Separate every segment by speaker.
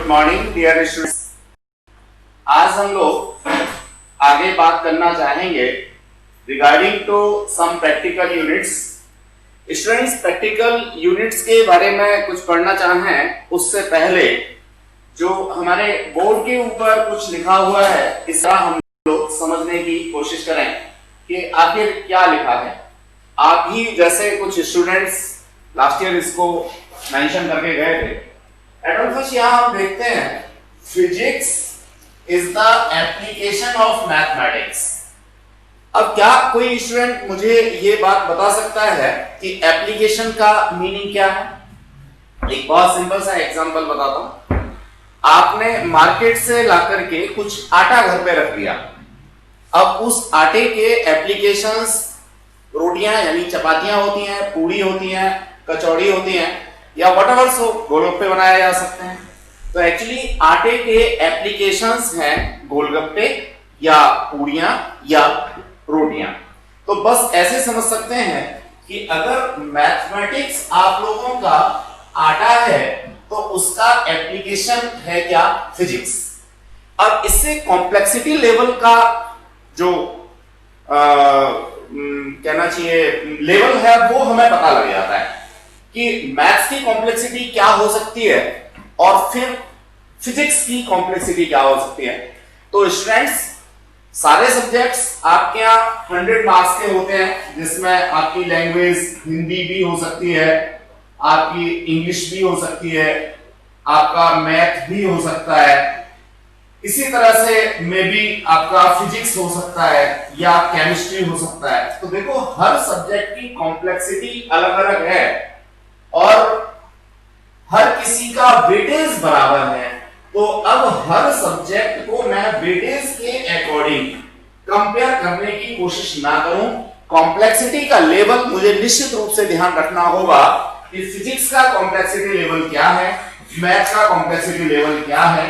Speaker 1: Good morning dear students. आज हम लोग आगे बात करना चाहेंगे regarding to some practical units. Students, practical units के बारे में कुछ पढ़ना चाहें उससे पहले जो हमारे बोर्ड के ऊपर कुछ लिखा हुआ है इसका हम लोग समझने की कोशिश करें कि आखिर क्या लिखा है। आप ही जैसे कुछ स्टूडेंट्स लास्ट ईयर इसको मेंशन करके गए थे। एडोल्फस यहां हम देखते हैं physics is the application of mathematics. अब क्या कोई स्टूडेंट मुझे ये बात बता सकता है कि एप्लीकेशन का मीनिंग क्या है? एक बहुत सिंपल सा एग्जांपल बताता हूं। आपने मार्केट से लाकर के कुछ आटा घर पे रख दिया। अब उस आटे के एप्लीकेशंस रोटियां यानी चपातियां होती हैं, पूड़ी होती हैं, कचौड़ी होती हैं या व्हाटएवर सो गोलगप्पे बनाए जा सकते हैं। तो एक्चुअली आटे के एप्लीकेशंस हैं गोलगप्पे या पूड़ियां या रोटियां। तो बस ऐसे समझ सकते हैं कि अगर मैथमेटिक्स आप लोगों का आटा है तो उसका एप्लीकेशन है क्या? फिजिक्स। अब इससे कॉम्प्लेक्सिटी लेवल का जो कहना चाहिए लेवल है वो हमें पता लग जाता है कि मैथ्स की कॉम्प्लेक्सिटी क्या हो सकती है और फिर फिजिक्स की कॉम्प्लेक्सिटी क्या हो सकती है। तो स्टूडेंट्स, सारे सब्जेक्ट्स आपके यहाँ 100 मार्क्स के होते हैं, जिसमें आपकी लैंग्वेज हिंदी भी हो सकती है, आपकी इंग्लिश भी हो सकती है, आपका मैथ भी हो सकता है, इसी तरह से मे बी आपका फिजिक्स हो सकता है या केमिस्ट्री हो सकता है। तो देखो, हर सब्जेक्ट की कॉम्प्लेक्सिटी अलग अलग है और हर किसी का वेटेज बराबर है। तो अब हर सब्जेक्ट को मैं वेटेज के अकॉर्डिंग कंपेयर करने की कोशिश ना करूं। कॉम्प्लेक्सिटी का लेवल मुझे निश्चित रूप से ध्यान रखना होगा कि फिजिक्स का कॉम्प्लेक्सिटी लेवल क्या है, मैथ का कॉम्प्लेक्सिटी लेवल क्या है।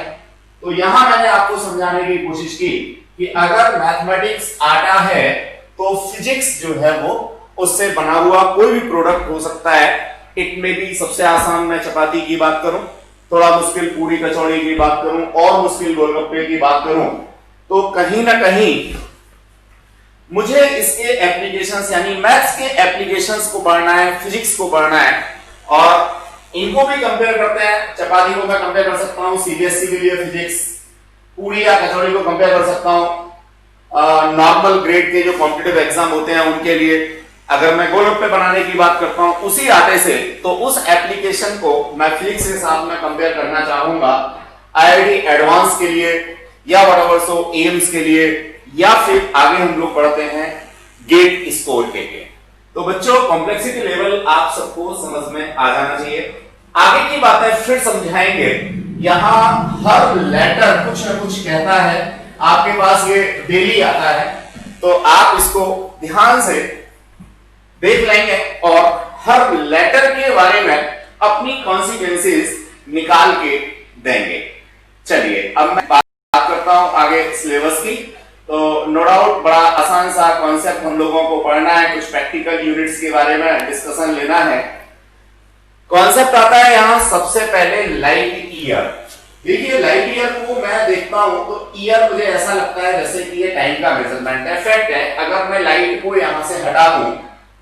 Speaker 1: तो यहां मैंने आपको समझाने की कोशिश की कि अगर मैथमेटिक्स आटा है तो फिजिक्स जो है वो उससे बना हुआ कोई भी प्रोडक्ट हो सकता है। इट में भी सबसे आसान मैं चपाती की बात करूं, थोड़ा मुश्किल पूरी कचौड़ी की बात करूं और मुश्किल गोलगप्पे की बात करूं, तो कहीं ना कहीं मुझे इसके एप्लीकेशंस यानी मैथ्स के एप्लीकेशंस को पढ़ना है, फिजिक्स को पढ़ना है। और इनको भी कंपेयर करते हैं। चपाती को मैं कंपेयर कर सकता हूं सीबीएसई के लिए फिजिक्स, पूरी या कचौड़ी को कंपेयर कर सकता हूं नॉर्मल ग्रेड के जो कॉम्पिटिटिव एग्जाम होते हैं उनके लिए। अगर मैं गोलगप्पे बनाने की बात करता हूं उसी आटे से, तो उस एप्लीकेशन को मैं फिजिक्स के साथ में कंपेयर करना चाहूंगा आईआईटी एडवांस के लिए या व्हाटएवर सो एम्स के लिए, या फिर आगे हम लोग पढ़ते हैं गेट स्कोर के लिए। तो बच्चों, कॉम्प्लेक्सिटी लेवल आप सबको समझ में आ जाना चाहिए। आगे की बातें फिर समझाएंगे। यहां हर लेटर कुछ ना कुछ कहता है, आपके पास ये डेली आता है, तो आप इसको ध्यान से देख लेंगे और हर लेटर के बारे में अपनी कॉन्सिक्वेंसेस निकाल के देंगे। चलिए, अब मैं बात करता हूं आगे सिलेबस की। तो नो डाउट बड़ा आसान सा कॉन्सेप्ट हम लोगों को पढ़ना है, कुछ प्रैक्टिकल यूनिट्स के बारे में डिस्कशन लेना है। कॉन्सेप्ट आता है यहां सबसे पहले लाइट ईयर। देखिए, लाइट ईयर को मैं देखता हूं तो ईयर मुझे ऐसा लगता है जैसे कि ये टाइम का मेजरमेंट है। फैक्ट है, अगर मैं लाइट को यहां से हटा दूं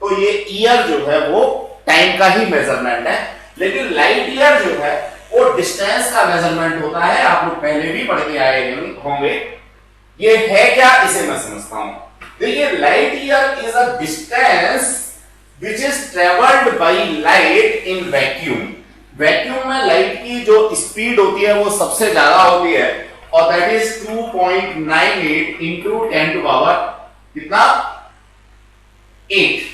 Speaker 1: तो ये ईयर जो है वो टाइम का ही मेजरमेंट है, लेकिन लाइट ईयर जो है वो डिस्टेंस का मेजरमेंट होता है। आप लोग पहले भी पढ़ के आए होंगे। ये है क्या, इसे मैं समझता हूं। देखिए, light year is a distance which is traveled by light in vacuum। Vacuum में लाइट की जो स्पीड होती है वो सबसे ज्यादा होती है और that is 2.98 into 10 to power कितना 8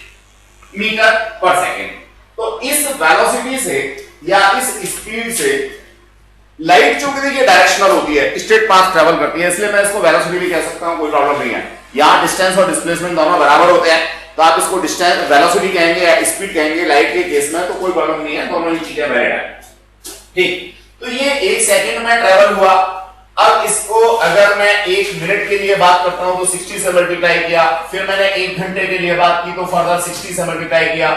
Speaker 1: मीटर पर सेकेंड। तो इस वेलोसिटी से या इस स्पीड से लाइट चूंकि देखिए डायरेक्शनल होती है, स्ट्रेट पाथ ट्रेवल करती है, इसलिए मैं इसको वेलोसिटी भी कह सकता हूं, कोई प्रॉब्लम नहीं है। यहां डिस्टेंस और डिस्प्लेसमेंट दोनों बराबर होते हैं, तो आप इसको डिस्टेंस वेलोसिटी कहेंगे या स्पीड कहेंगे लाइट के केस में, तो कोई प्रॉब्लम नहीं है, दोनों ही चीजें वैलिड है। ठीक, तो ये 1 सेकंड में ट्रेवल हुआ। अब इसको अगर मैं 1 मिनट के लिए बात करता हूं तो 60 से मल्टीप्लाई किया, फिर मैंने 1 घंटे के लिए बात की तो फर्दर 60 से मल्टीप्लाई किया,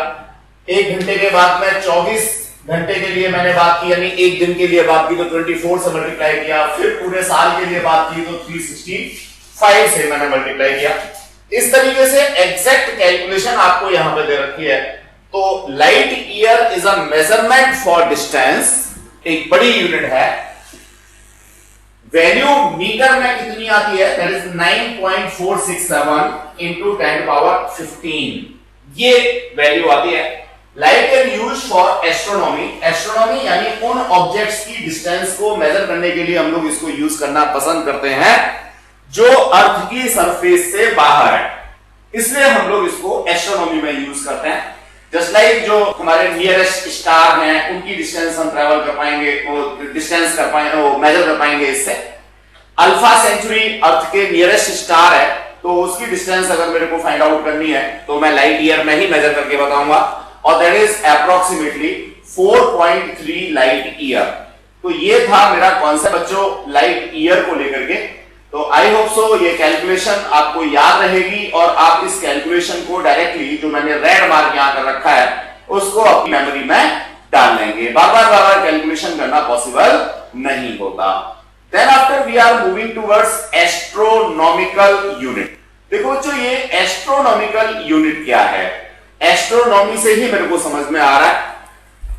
Speaker 1: 1 घंटे के बाद में 24 घंटे के लिए मैंने बात की, यानी एक दिन के लिए बात की तो 24 से मल्टीप्लाई किया, फिर पूरे साल के लिए बात की तो 365 से मैंने मल्टीप्लाई किया। इस तरीके से एग्जैक्ट कैलकुलेशन आपको यहां पे दे रखी है। तो light year is a measurement for distance, एक बड़ी यूनिट है। वैल्यू मीटर में कितनी आती है, दैट इज 9.467 इंटू 10⁻15, ये वैल्यू आती है। Light is used for astronomy, astronomy यानी उन ऑब्जेक्ट्स की डिस्टेंस को मेजर करने के लिए हम लोग इसको यूज करना पसंद करते हैं जो अर्थ की सरफेस से बाहर है, इसलिए हम लोग इसको एस्ट्रोनॉमी में यूज करते हैं। जस्ट लाइक जो हमारे नियरेस्ट स्टार हैं उनकी डिस्टेंस हम ट्रेवल कर पाएंगे, वो डिस्टेंस कर पाएंगे, वो मेजर कर पाएंगे इससे। अल्फा सेंचुरी अर्थ के नियरेस्ट स्टार है, तो उसकी डिस्टेंस अगर मेरे को फाइंड आउट करनी है तो मैं लाइट ईयर में ही मेजर करके बताऊंगा, और that is approximately 4.3 light year. तो ये था मेरा कॉन्सेप्ट बच्चों लाइट ईयर को लेकर के। तो आई होप सो ये कैलकुलेशन आपको याद रहेगी और आप इस कैलकुलेशन को डायरेक्टली जो मैंने रेड मार्क यहां कर रखा है उसको अपनी मेमोरी में डाल लेंगे। बार बार कैलकुलेशन करना पॉसिबल नहीं होता। Then after we are moving towards astronomical unit. देखो बच्चों ये एस्ट्रोनॉमिकल यूनिट क्या है, एस्ट्रोनॉमी से ही मेरे को समझ में आ रहा है।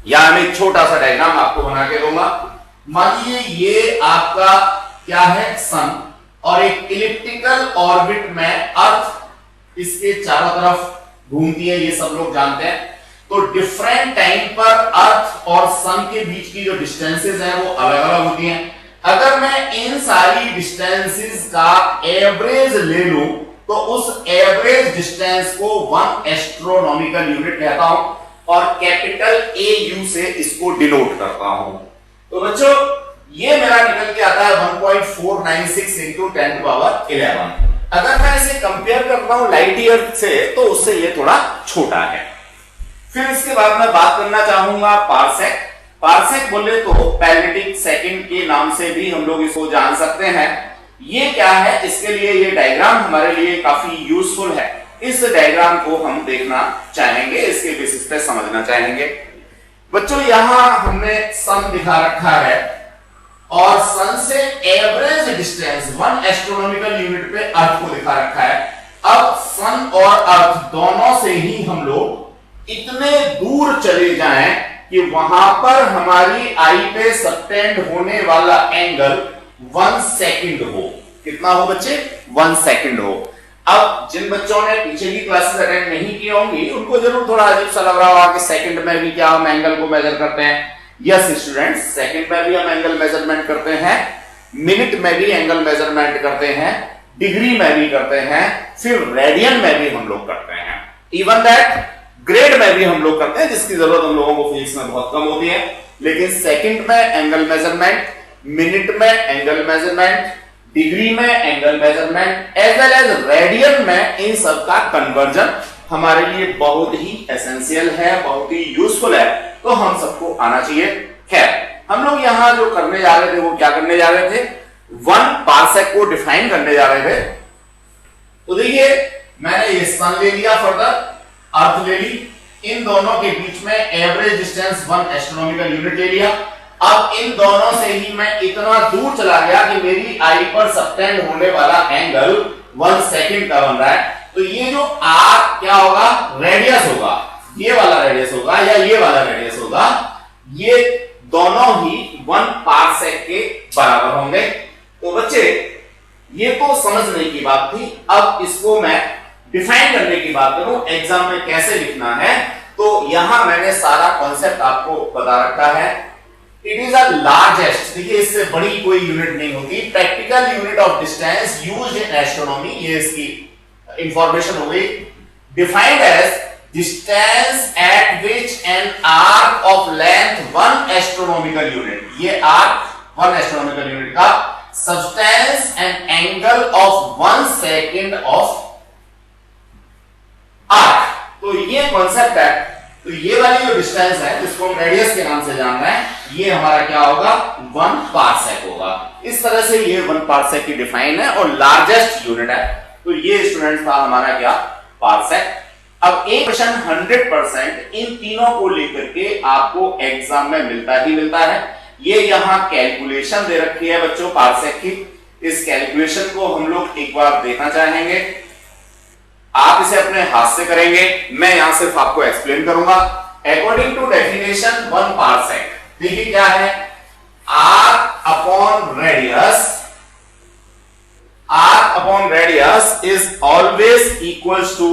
Speaker 1: यहां मैं एक छोटा सा डायग्राम आपको बना के दूंगा। मानिए ये आपका क्या है, सन, और एक इलिप्टिकल ऑर्बिट में अर्थ इसके चारों तरफ घूमती है, ये सब लोग जानते हैं। तो डिफरेंट टाइम पर अर्थ और सन के बीच की जो डिस्टेंसेस हैं वो अलग अलग होती हैं। अगर मैं इन सारी डिस्टेंसेस का एवरेज ले लूं तो उस एवरेज डिस्टेंस को 1 एस्ट्रोनॉमिकल यूनिट कहता हूं और कैपिटल AU से इसको डिनोट करता हूं। तो बच्चों ये मेरा निकल के आता है 1.496 इंटू 10⁻11। अगर मैं इसे कंपेयर करता हूं लाइट ईयर से तो उससे ये थोड़ा छोटा है। फिर इसके बाद मैं बात करना चाहूंगा पारसेक। पारसेक बोले तो पैरेटिक सेकंड के नाम से भी हम लोग इसको जान सकते हैं। ये क्या है, इसके लिए ये डायग्राम हमारे लिए काफी यूजफुल है। इस डायग्राम को हम देखना चाहेंगे, इसके बेसिस पे समझना चाहेंगे। बच्चों यहां हमने सन दिखा रखा है और सन से एवरेज डिस्टेंस 1 एस्ट्रोनॉमिकल यूनिट पे अर्थ को दिखा रखा है। अब सन और अर्थ दोनों से ही हम लोग इतने दूर चले जाएं कि वहां पर हमारी आई पे सबटेंड होने वाला एंगल 1 सेकंड हो। कितना हो बच्चे, 1 सेकंड हो। अब जिन बच्चों ने पीछे की क्लासेस अटेंड नहीं की होंगी उनको जरूर थोड़ा अजीब सा लग रहा होगा कि सेकंड में भी क्या हम एंगल को मेजर करते हैं। यस स्टूडेंट्स, सेकंड में भी हम एंगल मेजरमेंट करते हैं, मिनट में भी एंगल मेजरमेंट करते हैं, डिग्री में भी करते हैं, फिर रेडियन में भी हम लोग करते हैं, इवन दैट ग्रेड में भी हम लोग करते हैं, जिसकी जरूरत हम लोगों को फिजिक्स में बहुत कम होती है। लेकिन सेकंड में एंगल मेजरमेंट, मिनट में एंगल मेजरमेंट, डिग्री में angle measurement, as well as radian में, इन सब का कन्वर्जन हमारे लिए बहुत ही एसेंशियल है, बहुत ही यूजफुल है, तो हम सबको आना चाहिए। खैर हम लोग यहां जो करने जा रहे थे वो क्या करने जा रहे थे, 1 पारसेक को डिफाइन करने जा रहे थे। तो देखिए मैंने ये सन ले लिया, फर्दर अर्थ ले ली, इन दोनों के बीच में एवरेज डिस्टेंस 1 एस्ट्रोनॉमिकल यूनिट ले लिया। अब इन दोनों से ही मैं इतना दूर चला गया कि मेरी आई पर सबटेंड होने वाला एंगल 1 सेकंड का बन रहा है। तो ये जो आर क्या होगा, रेडियस होगा, ये वाला रेडियस होगा या ये वाला रेडियस होगा, ये दोनों ही 1 पारसेक के बराबर होंगे। तो बच्चे ये तो समझने की बात थी। अब इसको मैं डिफाइन करने की बात करूं, एग्जाम में कैसे लिखना है, तो यहां मैंने सारा कॉन्सेप्ट आपको बता रखा है। इट इज अ लार्जेस्ट, देखिए इससे बड़ी कोई यूनिट नहीं होती, practical unit of distance used in astronomy, ये इसकी इंफॉर्मेशन हो गई। Defined as distance at which an arc of length 1 astronomical unit, ये आर्क 1 एस्ट्रोनॉमिकल यूनिट का substance and angle of 1 second of arc. तो ये कॉन्सेप्ट है। तो ये वाली जो डिस्टेंस है जिसको हम रेडियस के नाम से जान रहे हैं, ये हमारा क्या होगा, 1 पारसेक होगा। इस तरह से ये 1 पारसेक की डिफाइन है और लार्जेस्ट यूनिट है। तो ये स्टूडेंट था हमारा क्या, पारसेक। अब एक क्वेश्चन 100% इन तीनों को लेकर के आपको एग्जाम में मिलता ही मिलता है। ये यहां कैलकुलेशन दे रखी है बच्चों पार्सेक की। इस कैलकुलेशन को हम लोग एक बार देखना चाहेंगे। आप इसे अपने हाथ से करेंगे, मैं यहां सिर्फ आपको एक्सप्लेन करूंगा। अकॉर्डिंग टू डेफिनेशन 1 पार्सेक, देखिए क्या है, arc upon radius is always equals to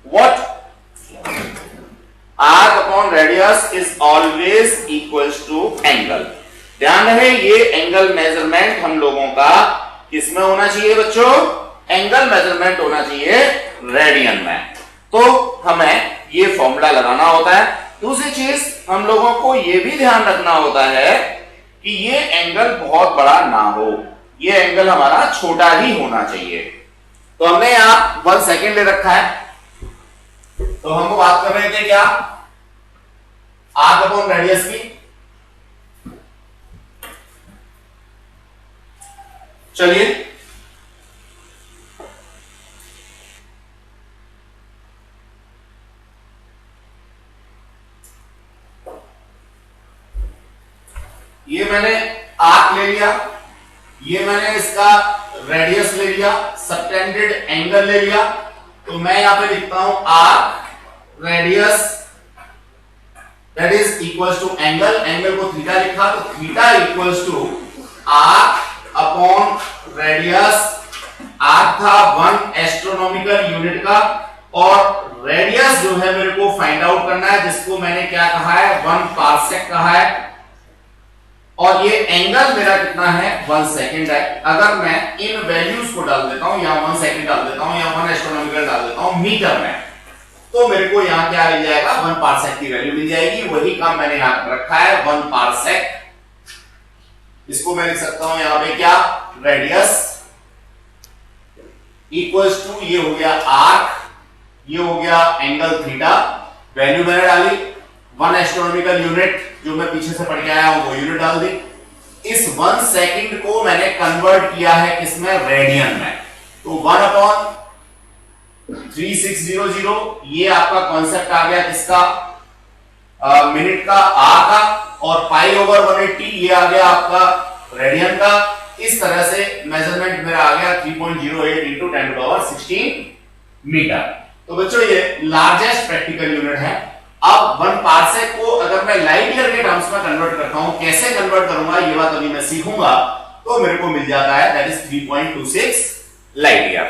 Speaker 1: what? Arc upon radius is always equals to angle. ध्यान रहे, ये एंगल मेजरमेंट हम लोगों का किसमें होना चाहिए बच्चों? एंगल मेजरमेंट होना चाहिए रेडियन में। तो हमें ये फॉर्मूला लगाना होता है। दूसरी चीज हम लोगों को ये भी ध्यान रखना होता है कि ये एंगल बहुत बड़ा ना हो, ये एंगल हमारा छोटा ही होना चाहिए। तो हमने यहां 1 सेकेंड ले रखा है। तो हमको बात कर रहे थे क्या? आर्क अपॉन रेडियस की। चलिए ये मैंने आर्क ले लिया, ये मैंने इसका रेडियस ले लिया, सबटेंडेड एंगल ले लिया। तो मैं यहां पे लिखता हूं arc radius that is equals to angle, angle को थीटा लिखा, तो theta equals to arc upon radius. Arc था 1 एस्ट्रोनॉमिकल यूनिट का, और रेडियस जो है मेरे को फाइंड आउट करना है, जिसको मैंने क्या कहा है? 1 पार्सेक कहा है। और ये एंगल मेरा कितना है? 1 सेकेंड है। अगर मैं इन वैल्यूज को डाल देता हूं, यहां 1 सेकेंड डाल देता हूं, यहां 1 एस्ट्रोनॉमिकल डाल देता हूं मीटर में, तो मेरे को यहां क्या मिल जाएगा? 1 पार्सेक की वैल्यू मिल जाएगी। वही काम मैंने यहां पर रखा है, 1 पार्सेक। इसको मैं लिख सकता हूं यहां पे क्या? रेडियस इक्वल्स टू, ये हो गया आर्क, ये हो गया एंगल थीटा। वैल्यू मैंने डाली 1 एस्ट्रोनॉमिकल यूनिट, जो मैं पीछे से पढ़ के आया हूं वो यूनिट डाल दी। इस 1 सेकंड को मैंने कन्वर्ट किया है किसमें? रेडियन में। तो 1/3600, ये आपका कॉन्सेप्ट आ गया किसका? मिनट का, आर का, और π/180 ये आ गया आपका रेडियन का। इस तरह से मेजरमेंट मेरा आ गया 3.08 × 10⁻16 मीटर। तो बच्चों ये लार्जेस्ट प्रैक्टिकल यूनिट है। अब 1 पार्सेक को अगर मैं लाइट ईयर के टर्म्स में कन्वर्ट करता हूं, कैसे कन्वर्ट करूंगा ये बात अभी मैं सीखूंगा, तो मेरे को मिल जाता है दैट इज 3.26 लाइट ईयर।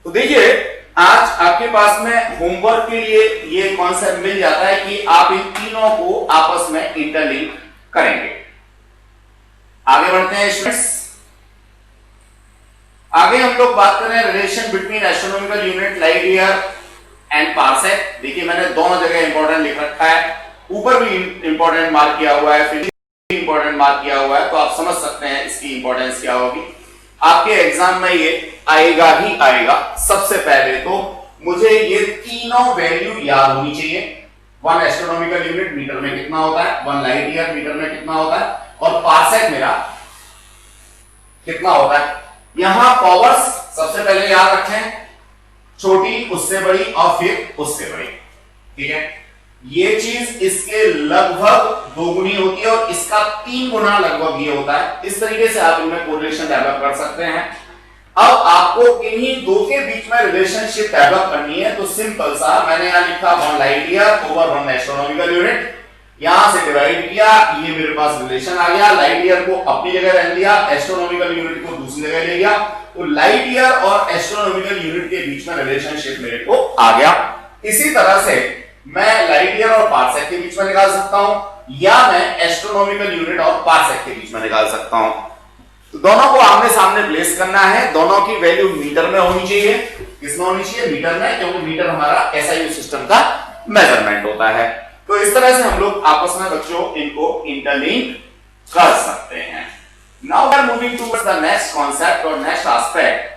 Speaker 1: तो देखिए आज आपके पास में होमवर्क के लिए ये कॉन्सेप्ट मिल जाता है कि आप इन तीनों को आपस में इंटरलिंक करेंगे। आगे बढ़ते हैं स्टूडेंट्स। आगे हम लोग बात कर रहे हैं relation between astronomical unit light year and parsec. देखिए मैंने दोनों जगह इंपॉर्टेंट लिख रखा है, ऊपर भी इंपॉर्टेंट मार्क किया हुआ है, फिर इंपॉर्टेंट मार्क किया हुआ है, तो आप समझ सकते हैं इसकी इंपॉर्टेंस क्या होगी। आपके एग्जाम में ये आएगा ही आएगा। सबसे पहले तो मुझे ये तीनों वैल्यू याद होनी चाहिए। 1 एस्ट्रोनॉमिकल यूनिट मीटर में कितना होता है, 1 लाइट ईयर मीटर में कितना होता है, और पार्सेक मेरा कितना होता है। यहां पावर्स सबसे पहले याद रखें, छोटी उससे बड़ी और फिर उससे बड़ी, ठीक है। ये चीज इसके लगभग 2 गुनी होती है और इसका 3 गुना लगभग ये होता है। इस तरीके से आप इनमें कोरिलेशन डेवलप कर सकते हैं। अब आपको इन्हीं दो के बीच में रिलेशनशिप डेवलप करनी है, तो सिंपल सा मैंने यहां लिखा 1 light year over 1 astronomical unit, यहां से डिवाइड किया, ये मेरे पास रिलेशन आ गया। लाइट ईयर को अपनी जगह रख लिया, एस्ट्रोनॉमिकल यूनिट को दूसरी जगह ले गया, तो लाइट ईयर और एस्ट्रोनॉमिकल यूनिट के बीच में रिलेशनशिप मेरे को आ गया। इसी तरह से मैं लाइट ईयर और पार्सेक के बीच में निकाल सकता हूं, या मैं एस्ट्रोनॉमिकल यूनिट और पार्सेक के बीच में निकाल सकता हूं। तो दोनों को आमने सामने प्लेस करना है, दोनों की वैल्यू मीटर में होनी चाहिए। किसमें होनी चाहिए? मीटर में, क्योंकि मीटर हमारा एसआई सिस्टम का मेजरमेंट होता है। तो इस तरह से हम लोग आपस में बच्चों इनको इंटरलिंक कर सकते हैं। Now we are moving towards the next concept और नेक्स्ट एस्पेक्ट।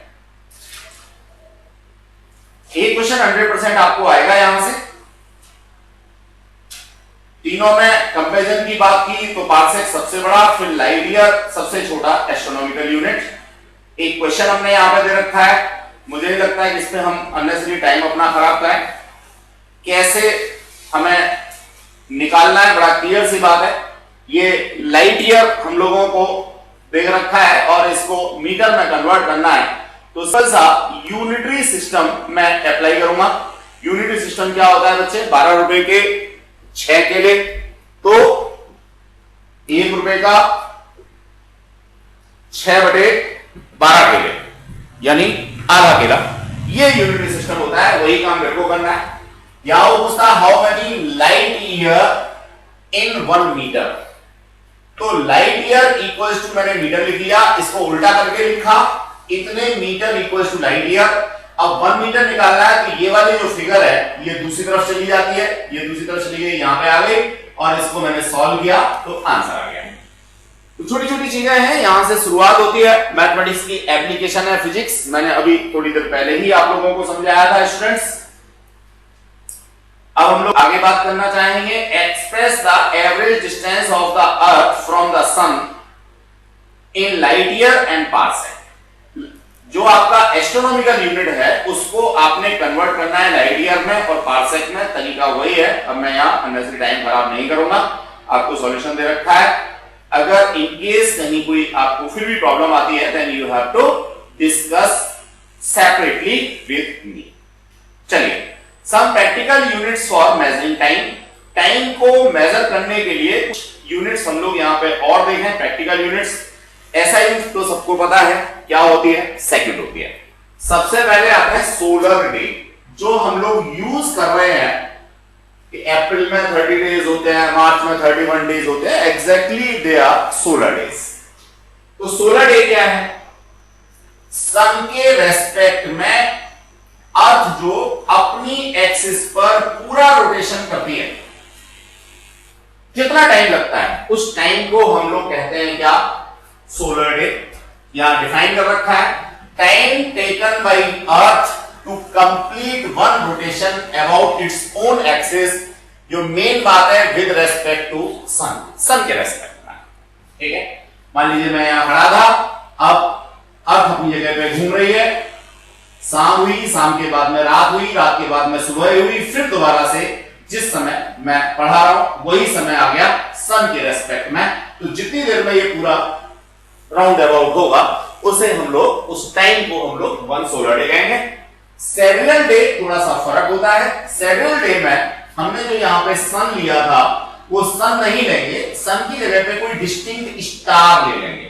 Speaker 1: एक क्वेश्चन 100% आपको आएगा यहां से। तीनों में कंपैरिजन की बात की तो पार्सेक सबसे बड़ा, फिर लाइट ईयर सबसे छोटा एस्ट्रोनॉमिकल यूनिट। एक क्वेश्चन हमने यहां पे दे रखा है, मुझे नहीं लगता है कि इस पे हम अननेसेसरी टाइम अपना खराब करें। कैसे हमें निकालना है, बड़ा क्लियर सी बात है। ये लाइट ईयर हम लोगों को देख रखा है और इसको मीटर में कन्वर्ट करना है, तो सा यूनिटरी सिस्टम मैं अप्लाई करूंगा। यूनिटरी सिस्टम क्या होता है बच्चे? 12 रुपए के 6 केले, तो 1 रुपए का 6/12 केले, यानी आधा केला। ये यूनिटरी सिस्टम होता है, वही काम मेरे को करना है। या वो पूछता how many light year in 1 metre, तो लाइट ईयर इक्वल्स टू, मैंने मीटर लिख लिया, इसको उल्टा करके लिखा, इतने metre equals to light year. अब 1 मीटर निकालना है, तो ये वाली जो फिगर है ये दूसरी तरफ चली जाती है, ये दूसरी तरफ चली गई, यहां पे आ गई, और इसको मैंने सॉल्व किया तो आंसर आ गया। तो छोटी छोटी चीजें हैं, यहां से शुरुआत होती है। मैथमेटिक्स की एप्लीकेशन है फिजिक्स, मैंने अभी थोड़ी देर पहले ही आप लोगों को समझाया था स्टूडेंट्स। अब हम लोग आगे बात करना चाहेंगे, express the average distance of the earth from the sun in light year and parsec. जो आपका एस्ट्रोनॉमिकल यूनिट है उसको आपने कन्वर्ट करना है लाइट ईयर में और पार्सेक में। तरीका वही है, अब मैं यहां अननेसेसरी टाइम खराब नहीं करूंगा, आपको सॉल्यूशन दे रखा है। अगर इन केस कहीं कोई आपको फिर भी प्रॉब्लम आती है, then you have to discuss separately with me. चलिए, some practical units for measuring time. Time को मेजर करने के लिए कुछ यूनिट्स हम लोग यहां पे और देखें, प्रैक्टिकल यूनिट्स। ऐसा यूनिट तो सबको पता है क्या होती है, सेकंड होती है। सबसे पहले आता है सोलर डे, जो हम लोग यूज कर रहे हैं कि अप्रैल में 30 डेज होते हैं, मार्च में 31 डेज होते हैं, exactly they are solar days. तो सोलर डे क्या है? सन के रेस्पेक्ट में अर्थ जो अपनी एक्सिस पर पूरा रोटेशन करती है, कितना टाइम लगता है, उस टाइम को हम लोग कहते हैं क्या? Solar day. यहां डिफाइन कर रखा है, time taken by earth to complete one rotation about its own axis. जो मेन बात है with respect to sun, sun के रेस्पेक्ट में, ठीक है। मान लीजिए मैं यहां खड़ा था, अब अर्थ अपनी जगह पे घूम रही है, शाम हुई, शाम के बाद में रात हुई, रात के बाद में सुबह हुई, फिर दोबारा से जिस समय मैं पढ़ा रहा हूं वही समय आ गया सन के रेस्पेक्ट में। तो जितनी देर में ये पूरा राउंड अबाउट होगा उसे हम लोग, उस टाइम को हम लोग 1 सोलर डे कहेंगे। सेड्यूल डे थोड़ा सा फर्क होता है। सेड्यूल डे में हमने जो यहां पे सन लिया था वो सन नहीं लेंगे, सन की जगह पे कोई डिस्टिंक्ट स्टार ले लेंगे।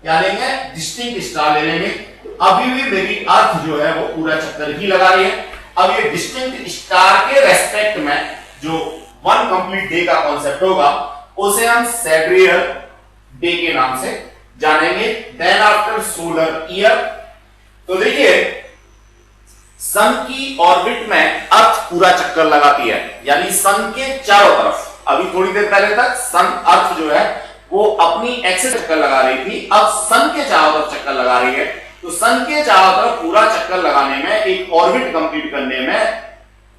Speaker 1: क्या लेंगे? डिस्टिंक्ट स्टार ले लेंगे। अभी भी मेरी अर्थ जो है वो पूरा चक्कर ही लगा रही है। अब ये डिस्टिंक्ट स्टार के रेस्पेक्ट में जो 1 कंप्लीट डे का कॉन्सेप्ट होगा उसे हम सेड्रियल डे के नाम से जानेंगे। देन आफ्टर सोलर ईयर, तो देखिए सन की ऑर्बिट में अर्थ पूरा चक्कर लगाती है, यानी सन के चारों तरफ। अभी थोड़ी देर पहले तक सन, अर्थ जो है वो अपनी एक्सिस चक्कर लगा रही थी, अब सन के चारों तरफ चक्कर लगा रही है। तो सन के चारों तरफ पूरा चक्कर लगाने में, एक ऑर्बिट कंप्लीट करने में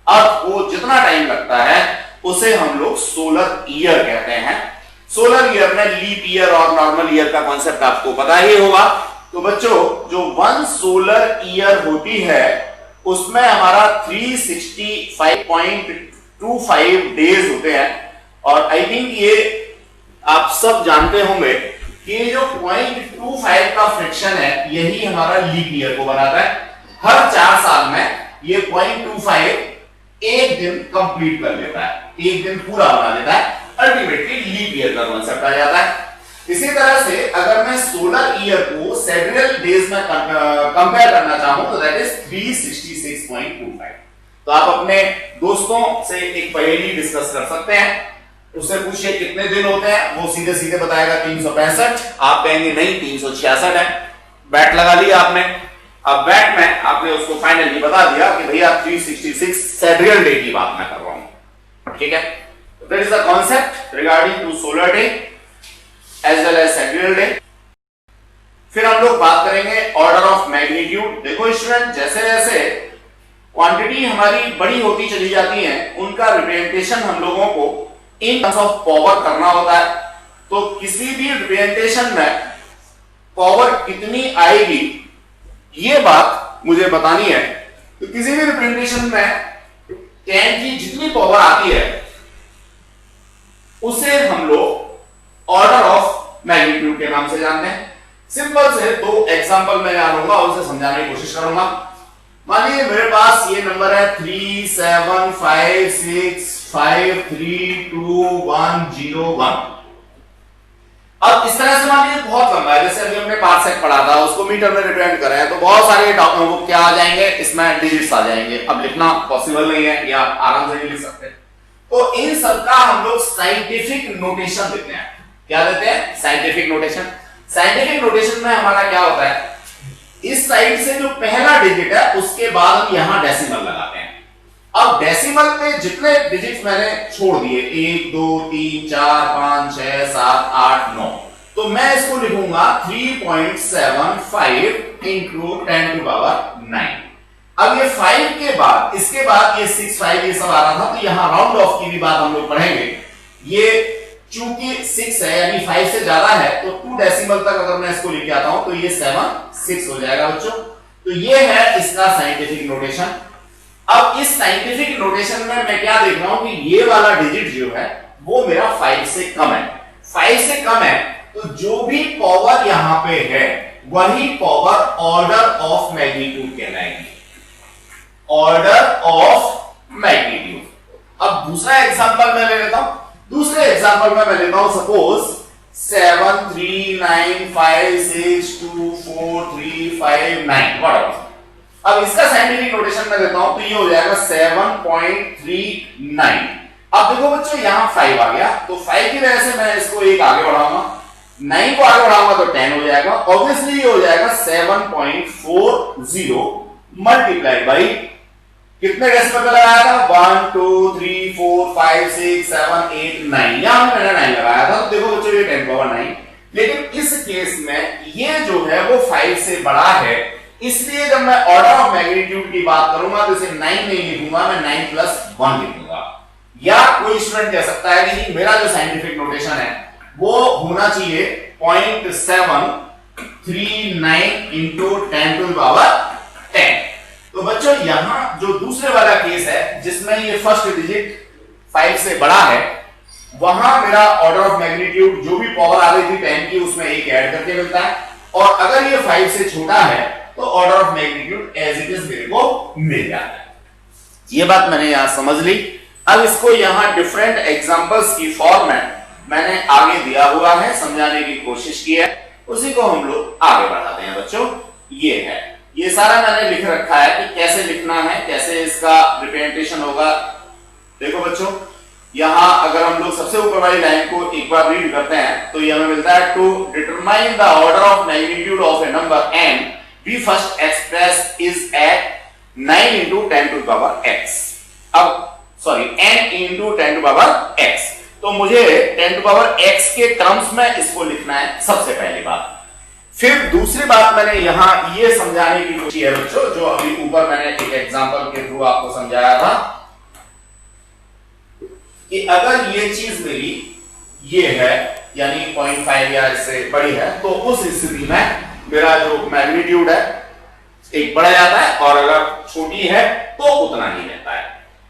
Speaker 1: अर्थ को जितना टाइम लगता है उसे हम लोग सोलर ईयर कहते हैं। सोलर ईयर में लीप ईयर और नॉर्मल ईयर का कॉन्सेप्ट आपको पता ही होगा। तो बच्चों, जो 1 सोलर ईयर होती है उसमें हमारा 365.25 डेज होते हैं। और आई थिंक ये आप सब जानते होंगे कि जो 0.25 का फ्रैक्शन है यही हमारा लीप ईयर को बनाता है। हर 4 साल में ये 0.25 एक दिन कंप्लीट कर लेता है, एक दिन पूरा बना देता है, अल्टीमेटली लीप ईयर का कॉन्सेप्ट आ जाता है। इसी तरह से अगर मैं सोलर ईयर को सेड्रियल डेज में कंपेयर करना चाहूं तो दैट इज 366.25। तो आप अपने दोस्तों से एक पहेली डिस्कस कर सकते हैं, उससे पूछिए कितने दिन होते हैं, वो सीधे सीधे बताएगा 365। आप कहेंगे नहीं 366 है, बैट लगा लिया आपने। अब बैट में आपने उसको फाइनली बता दिया कि भैया 366 सेड्रियल डे की बात मैं कर रहा हूं, ठीक है। That is the concept regarding to solar day as well as sidereal day. फिर हम लोग बात करेंगे ऑर्डर ऑफ मैग्नीट्यूड। देखो स्टूडेंट, जैसे जैसे क्वांटिटी हमारी बड़ी होती चली जाती है उनका रिप्रेजेंटेशन हम लोगों को इन टर्म्स ऑफ पावर करना होता है। तो किसी भी रिप्रेजेंटेशन में पावर कितनी आएगी ये बात मुझे बतानी है। तो किसी भी रिप्रेजेंटेशन में 10 की जितनी पावर आती है उसे हम लोग ऑर्डर ऑफ मैग्नीट्यूड के नाम से जानते हैं। सिंपल से दो एग्जांपल मैं यहाँ लूंगा और उसे समझाने की कोशिश करूंगा। मानिए मेरे पास ये नंबर है 3 7 5 6 5 3 2 1 0 1। अब इस तरह से मानिए बहुत लंबा है, जैसे अभी हमने पार्सेक पढ़ा था, उसको मीटर में रिप्रेजेंट कर रहे हैं तो बहुत सारे वो क्या आ जाएंगे, इसमें डिजिट्स आ जाएंगे। अब लिखना पॉसिबल नहीं है या आराम से नहीं लिख सकते, तो इन सबका हम लोग साइंटिफिक नोटेशन देते हैं। क्या देते हैं? Scientific notation. साइंटिफिक नोटेशन में हमारा क्या होता है, इस साइड से जो पहला डिजिट है उसके बाद हम यहां डेसिमल लगाते हैं। अब डेसिमल में जितने डिजिट्स मैंने छोड़ दिए 1 2 3 4 5 6 7 8 9, तो मैं इसको लिखूंगा 3.75 इंटू 10 टू पावर 9। अब ये 5 के बाद, इसके बाद ये 6 5 ये सब आ रहा था, तो यहां राउंड ऑफ की भी बात हम लोग पढ़ेंगे। ये चूंकि 6 है यानी 5 से ज्यादा है, तो 2 डेसिमल तक अगर मैं इसको लेके आता हूं तो ये 7 6 हो जाएगा बच्चों। तो ये है इसका साइंटिफिक नोटेशन। अब इस साइंटिफिक नोटेशन में मैं क्या देख रहा हूं कि ये वाला डिजिट जो है वो मेरा 5 से कम है। 5 से कम है तो जो भी पावर यहां पे है वही पावर ऑर्डर ऑफ मैग्नीट्यूड कहलाएगी, ऑर्डर ऑफ मैग्नीट्यूड। अब दूसरा एग्जांपल मैं ले लेता हूं। दूसरे एग्जांपल में मैं लेता हूं सपोज 7 3 9 5 6 2 4 3 5 9 व्हाटएवर। अब इसका साइंटिफिक नोटेशन में देता हूं तो ये हो जाएगा 7.39। अब देखो बच्चों यहां 5 आ गया, तो 5 की वजह से मैं इसको एक आगे बढ़ाऊंगा, 9 को आगे बढ़ाऊंगा तो 10 हो जाएगा। ऑब्वियसली ये हो जाएगा 7.40 मल्टीप्लाइड बाई कितने डेसिमल पे लगाया था 1 2 3 4 5 6 7 8 9, यहां मैंने 9 लगाया था, तो देखो बच्चों ये 10 पावर 9। लेकिन इस केस में ये जो है वो 5 से बड़ा है, इसलिए जब मैं ऑर्डर ऑफ मैग्नीट्यूड की बात करूंगा तो इसे 9 नहीं लिखूंगा, मैं 9 प्लस 1 लिखूंगा। या कोई स्टूडेंट कह सकता है कि मेरा जो साइंटिफिक नोटेशन है वो होना चाहिए 0.739 इंटू 10 टू द पावर 10। तो बच्चों यहां जो दूसरे वाला केस है जिसमें ये फर्स्ट डिजिट 5 से बड़ा है, वहां मेरा ऑर्डर ऑफ मैग्नीट्यूड जो भी पावर आ रही थी 10 की उसमें एक ऐड करके मिलता है, और अगर ये 5 से छोटा है तो order of magnitude as it is मेरे को मिल जाता है। ये बात मैंने यहां समझ ली। अब इसको यहां डिफरेंट एग्जांपल्स की फॉर्म में मैंने आगे दिया हुआ है, समझाने की कोशिश की है, उसी को हम लोग आगे बढ़ाते हैं बच्चों। ये है, ये सारा मैंने लिख रखा है कि कैसे लिखना है, कैसे इसका रिप्रेजेंटेशन होगा। देखो बच्चों यहां अगर हम लोग सबसे ऊपर वाली लाइन को एक बार रीड करते हैं तो ये हमें मिलता है to determine the order of magnitude of a number n, we first express is at 9 into 10 to the power x। अब sorry n into 10 to the power x, तो मुझे 10 to the power x के terms में इसको लिखना है सबसे पहली बात। फिर दूसरी बात मैंने यहां ये समझाने की कोशिश है बच्चों, जो अभी ऊपर मैंने एक एग्जांपल के थ्रू आपको समझाया था कि अगर ये चीज मेरी ये है यानी 0.5 या इससे बड़ी है, तो उस स्थिति में मेरा जो मैग्नीट्यूड है एक बढ़ा जाता है, और अगर छोटी है तो उतना ही रहता है।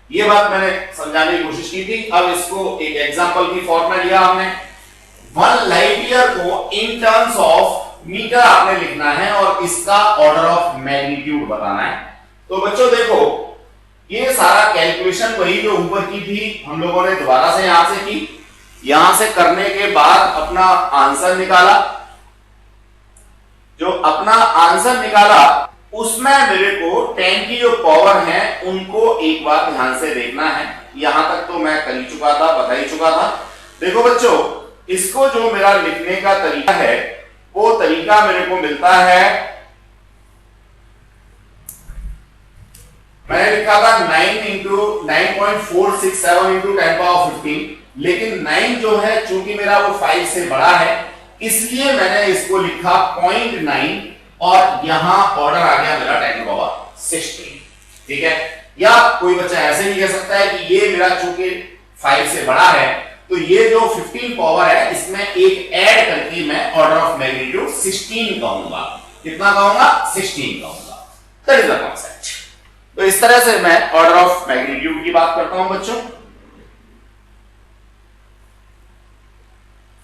Speaker 1: ये बात मैंने समझाने की कोशिश की थी। अब इसको एक एग्जांपल की फॉर्म में लिया हमने। 1 लाइट ईयर को इन टर्म्स ऑफ मीटर आपने लिखना है और इसका ऑर्डर ऑफ मैग्नीट्यूड बताना है। तो बच्चों देखो ये सारा कैलकुलेशन वही जो ऊपर की थी हम लोगों ने दोबारा से यहां से की, यहां से करने के बाद अपना आंसर निकाला। जो अपना आंसर निकाला उसमें मेरे को 10 की जो पावर है उनको एक बार ध्यान से देखना है। यहां तक तो मैं कर ही चुका था, बता ही चुका था। देखो बच्चों इसको जो मेरा लिखने का तरीका है वो तरीका मेरे को मिलता है, मैंने लिखा था 9 इंटू 9.467 इंटू 10 पावर 15, लेकिन 9 जो है चूंकि मेरा वो 5 से बड़ा है इसलिए मैंने इसको लिखा 0.9 और यहां ऑर्डर आ गया मेरा 10 टू पावर 16। ठीक है, या कोई बच्चा ऐसे भी कह सकता है कि ये मेरा चूंकि 5 से बड़ा है तो ये जो 15 पावर है इसमें एक ऐड करके मैं ऑर्डर ऑफ मैग्नीट्यूड 16 कहूंगा। कितना कहूंगा? 16 कहूंगा। That is the concept. तो इस तरह से मैं ऑर्डर ऑफ मैग्नीट्यूड की बात करता हूं बच्चों।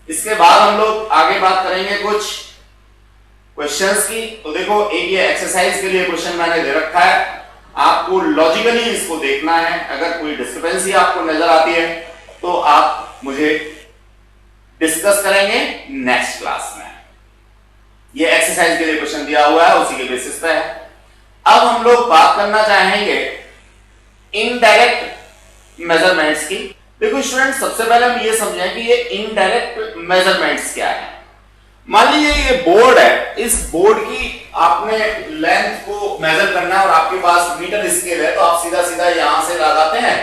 Speaker 1: इसके बाद हम लोग आगे बात करेंगे कुछ क्वेश्चंस की। तो देखो, एक ये एक्सरसाइज के लिए क्वेश्चन मैंने दे रखा है, आपको लॉजिकली इसको देखना है। अगर कोई डिस्क्रिपेंसी आपको नजर आती है तो आप मुझे डिस्कस करेंगे नेक्स्ट क्लास में। ये एक्सरसाइज के लिए क्वेश्चन दिया हुआ है, उसी के बेसिस पे है। अब हम लोग बात करना चाहेंगे इनडायरेक्ट मेजरमेंट्स की। देखो स्टूडेंट, सबसे पहले हम ये समझें कि ये इनडायरेक्ट मेजरमेंट्स क्या है। मान लीजिए ये बोर्ड है, इस बोर्ड की आपने लेंथ को मेजर करना है और आपके पास मीटर स्केल है, तो आप सीधा सीधा यहां से लगाते हैं।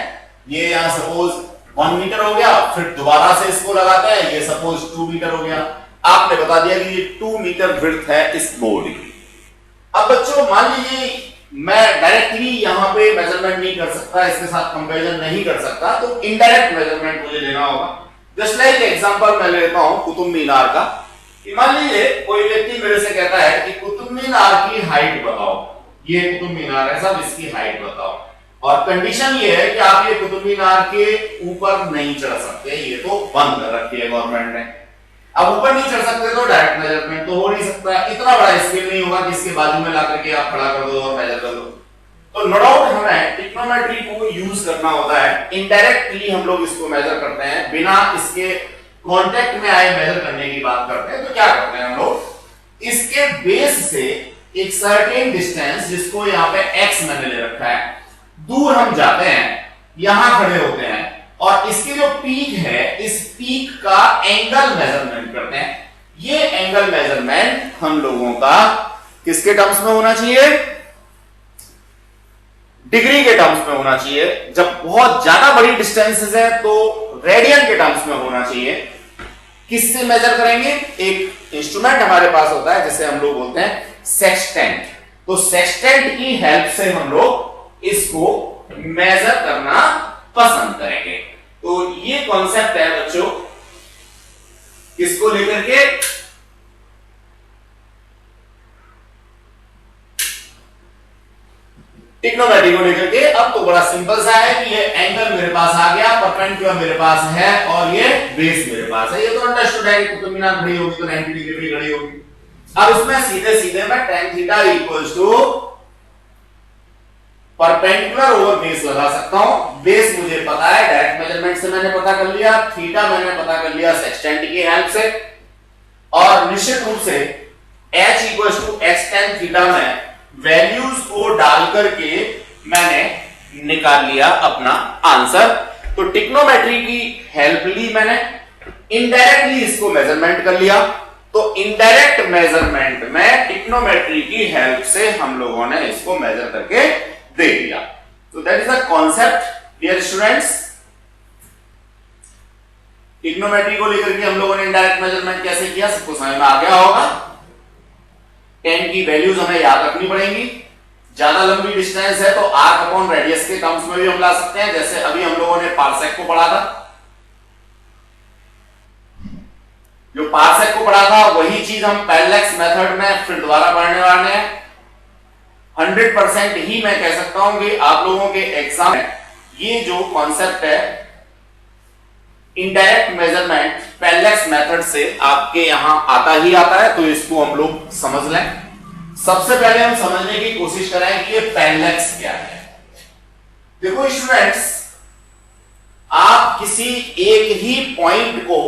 Speaker 1: ये यहां सपोज 1 मीटर हो गया, फिर दोबारा से इसको लगाते हैं, ये सपोज 2 मीटर हो गया। आपने बता दिया कि ये 2 मीटर विड्थ है इस बोर्ड की। अब बच्चों मान लीजिए मैं डायरेक्टली यहां पे मेजरमेंट नहीं कर सकता, इसके साथ कंपैरिजन नहीं कर सकता, तो इनडायरेक्ट मेजरमेंट मुझे लेना होगा। जस्ट लाइक एग्जांपल मैं लेता हूं कुतुब मीनार का। मान लीजिए कोई व्यक्ति मेरे से कहता है कि कुतुब मीनार की हाइट बताओ, ये कुतुब मीनार है सब, इसकी हाइट बताओ। और कंडीशन ये है कि आप ये कुतुब मीनार के ऊपर नहीं चढ़ सकते, ये तो बंद कर रखी है गवर्नमेंट ने। अब ऊपर नहीं चढ़ सकते तो डायरेक्ट मेजरमेंट तो हो नहीं सकता, इतना बड़ा स्केल नहीं होगा कि इसके बाजू में ला करके आप खड़ा कर दो और मेजर कर दो। तो नो डाउट हमें ट्रिग्नोमेट्री को यूज करना होता है। इनडायरेक्टली हम लोग इसको मेजर करते हैं, बिना इसके कांटेक्ट में आए मेजर करने की बात करते हैं। तो क्या करते हैं हम लोग, इसके बेस से एक सर्टेन डिस्टेंस, जिसको यहाँ पे x मैंने ले रखा है, दूर हम जाते हैं, यहां खड़े होते हैं और इसकी जो पीक है, इस पीक का एंगल मेजरमेंट करते हैं। ये एंगल मेजरमेंट हम लोगों का किसके टर्म्स में होना चाहिए, डिग्री के टर्म्स में होना चाहिए। जब बहुत ज्यादा बड़ी डिस्टेंसेस है तो रेडियन के टर्म्स में होना चाहिए। किससे मेजर करेंगे, एक इंस्ट्रूमेंट हमारे पास होता है जिसे हम लोग बोलते हैं सेक्सटेंट। तो सेक्सटेंट की हेल्प से हम लोग इसको मेजर करना पसंद करेंगे। तो ये कॉन्सेप्ट है बच्चों, किसको लेकर के, ट्रिग्नोमेट्री को लेकर के। अब तो बड़ा सिंपल सा है कि ये एंगल मेरे पास आ गया, परपेंडिकुलर मेरे पास है और ये बेस मेरे पास है। ये तो अंडरस्टूड है कि कुतुब मीनार खड़ी होगी तो 90 डिग्री पे खड़ी होगी। अब इसमें सीधे सीधे मैं tan theta equals to perpendicular over base लगा सकता हूं। बेस मुझे पता है, डायरेक्ट मेजरमेंट से मैंने पता कर लिया, थीटा मैंने पता कर लिया सेक्सटेंट की हेल्प से, और निश्चित रूप से h equals to x tan theta में वैल्यूज को डाल करके मैंने निकाल लिया अपना आंसर। तो ट्रिग्नोमेट्री की हेल्प ली मैंने, इनडायरेक्टली इसको मेजरमेंट कर लिया। तो इनडायरेक्ट मेजरमेंट में ट्रिग्नोमेट्री की हेल्प से हम लोगों ने इसको मेजर करके दे दिया। तो that is the concept dear students. Trigonometry को लेकर के हम लोगों ने इनडायरेक्ट मेजरमेंट कैसे किया, सबको समझ में आ गया होगा। tan की वैल्यूज हमें याद रखनी पड़ेंगी। ज्यादा लंबी डिस्टेंस है तो आर्क अपॉन रेडियस के टर्म्स में भी हम ला सकते हैं, जैसे अभी हम लोगों ने पार्सेक को पढ़ा था। जो पार्सेक को पढ़ा था वही चीज हम पैरेलैक्स मेथड में फिर दोबारा पढ़ने वाले हैं। 100% ही मैं कह सकता हूं कि आप लोगों के एग्जाम में ये जो कॉन्सेप्ट है इनडायरेक्ट मेजरमेंट पैरेलैक्स मेथड से आपके यहां आता ही आता है। तो इसको हम लोग समझ लें। सबसे पहले हम समझने की कोशिश करें कि ये पैरेलैक्स क्या है। देखो स्टूडेंट्स, आप किसी एक ही पॉइंट को